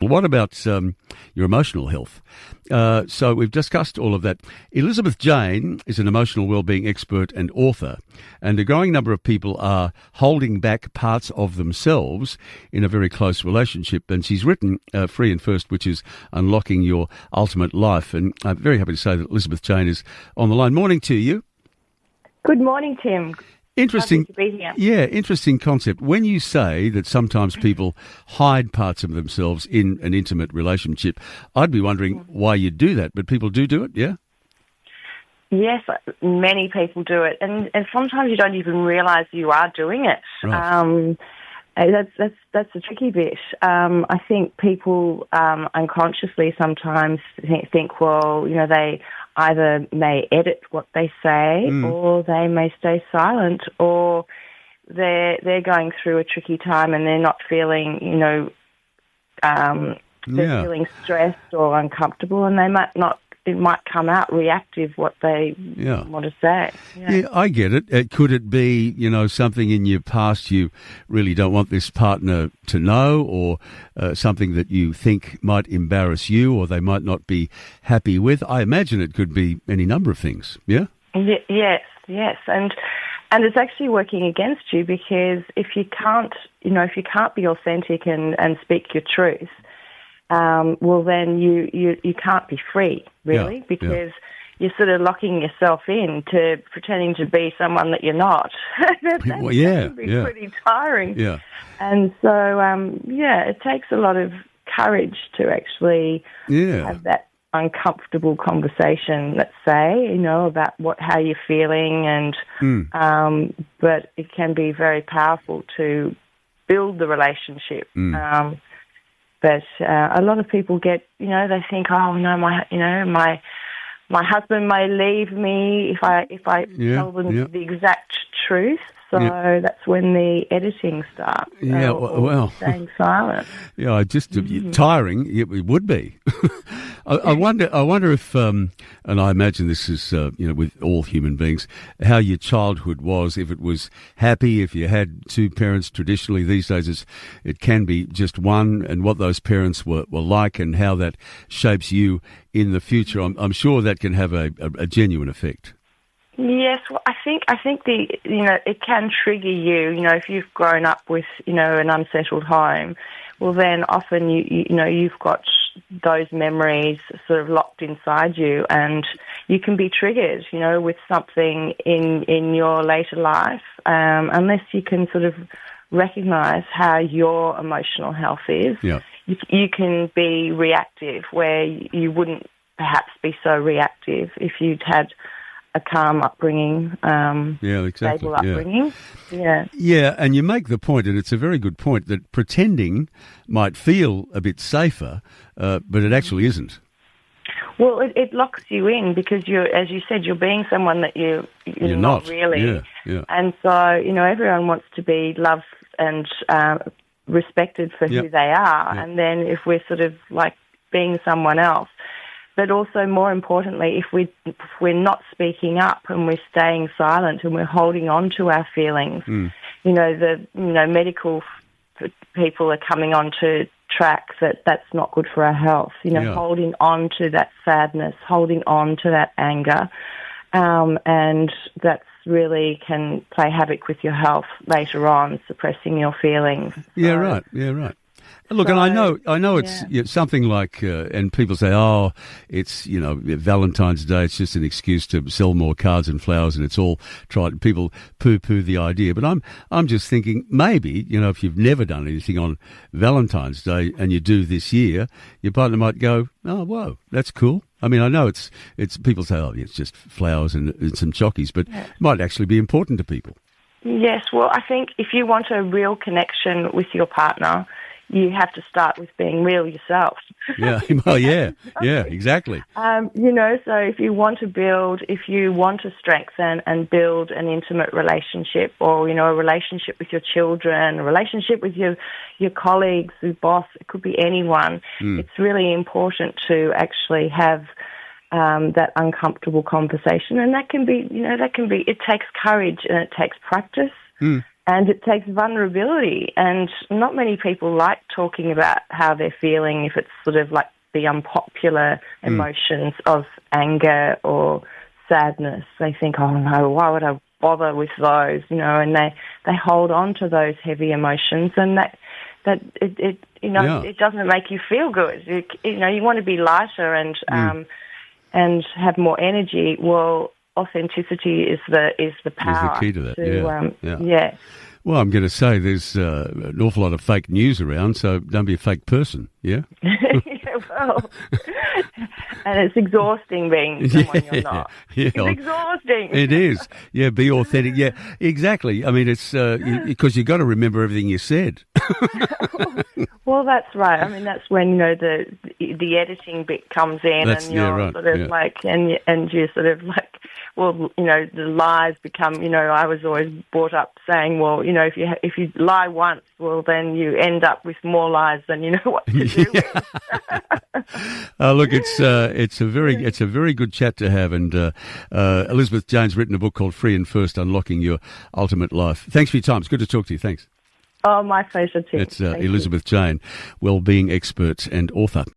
What about your emotional health? So we've discussed all of that. Elizabeth Jane is an emotional wellbeing expert and author, and a growing number of people are holding back parts of themselves in a very close relationship. And she's written Free and First, which is Unlocking Your Ultimate Life. And I'm very happy to say that Elizabeth Jane is on the line. Morning to you. Good morning, Tim. Interesting. Happy to be here. Yeah, interesting concept. When you say that sometimes people hide parts of themselves in an intimate relationship, I'd be wondering why you do that, but people do it, yeah? Yes, many people do it, and sometimes you don't even realise you are doing it. Right. That's the tricky bit. I think people unconsciously sometimes think, well, they either may edit what they say, or they may stay silent, or they're going through a tricky time and they're not feeling, they're feeling stressed or uncomfortable, and they might not. It might come out reactive what they want to say. Yeah, I get it. Could it be, something in your past you really don't want this partner to know, or something that you think might embarrass you or they might not be happy with? I imagine it could be any number of things, yeah? Yes. And it's actually working against you, because if you can't be authentic and speak your truth, well, then you can't be free, really, because you're sort of locking yourself in to pretending to be someone that you're not. That can be pretty tiring. Yeah. And so, it takes a lot of courage to actually have that uncomfortable conversation, let's say, about how you're feeling, and but it can be very powerful to build the relationship. But a lot of people get, they think, oh no, my husband may leave me if I tell them the exact truth. So that's when the editing starts. Or staying silent. Yeah, just tiring. It would be. I wonder if, and I imagine this is, with all human beings, how your childhood was. If it was happy, if you had two parents. Traditionally, these days it can be just one, and what those parents were like, and how that shapes you in the future. I'm sure that can have a genuine effect. Yes, well, I think it can trigger you. If you've grown up with an unsettled home, well, then often you've got those memories sort of locked inside you, and you can be triggered, with something in your later life, unless you can sort of recognise how your emotional health is. Yeah. You can be reactive where you wouldn't perhaps be so reactive if you'd had a calm upbringing, stable upbringing. Yeah, and you make the point, and it's a very good point, that pretending might feel a bit safer, but it actually isn't. Well, it locks you in, because as you said, you're being someone that you're not really. Yeah. And so, everyone wants to be loved and respected for who they are. Yep. And then if we're sort of like being someone else, but also, more importantly, if we're not speaking up and we're staying silent and we're holding on to our feelings, medical people are coming onto track that's not good for our health. Holding on to that sadness, holding on to that anger, and that's really can play havoc with your health later on, suppressing your feelings. Yeah, right. Look, and I know it's something like, and people say, oh, it's, Valentine's Day, it's just an excuse to sell more cards and flowers, and it's all tried. People poo-poo the idea. But I'm just thinking, maybe, if you've never done anything on Valentine's Day and you do this year, your partner might go, oh, whoa, that's cool. I mean, I know it's people say, oh, it's just flowers and some chockies, but it might actually be important to people. Yes, well, I think if you want a real connection with your partner, you have to start with being real yourself. Yeah, well, yeah, exactly. So if you want to strengthen and build an intimate relationship, or, a relationship with your children, a relationship with your colleagues, your boss, it could be anyone, it's really important to actually have that uncomfortable conversation. And that can be, it takes courage and it takes practice. And it takes vulnerability, and not many people like talking about how they're feeling if it's sort of like the unpopular emotions of anger or sadness. They think, oh no, why would I bother with those, and they hold on to those heavy emotions, and it doesn't make you feel good. You want to be lighter and have more energy. Well, authenticity is the power. Is the key to that. Yeah. Well, I'm going to say there's an awful lot of fake news around, so don't be a fake person, yeah? Well, and it's exhausting being someone you're not. Yeah, it's exhausting. It is. Yeah, be authentic. Yeah, exactly. I mean, it's because you've got to remember everything you said. Well, that's right. I mean, that's when, the editing bit comes in, and you're sort of like, and you're sort of like, well, the lies become, I was always brought up saying, well, if you lie once, well, then you end up with more lies than you know what to do with. Look, it's a very good chat to have, and Elizabeth Jane's written a book called Free and First: Unlocking Your Ultimate Life. Thanks for your time. It's good to talk to you. Thanks. Oh, my pleasure too. It's Elizabeth Jane, wellbeing expert and author.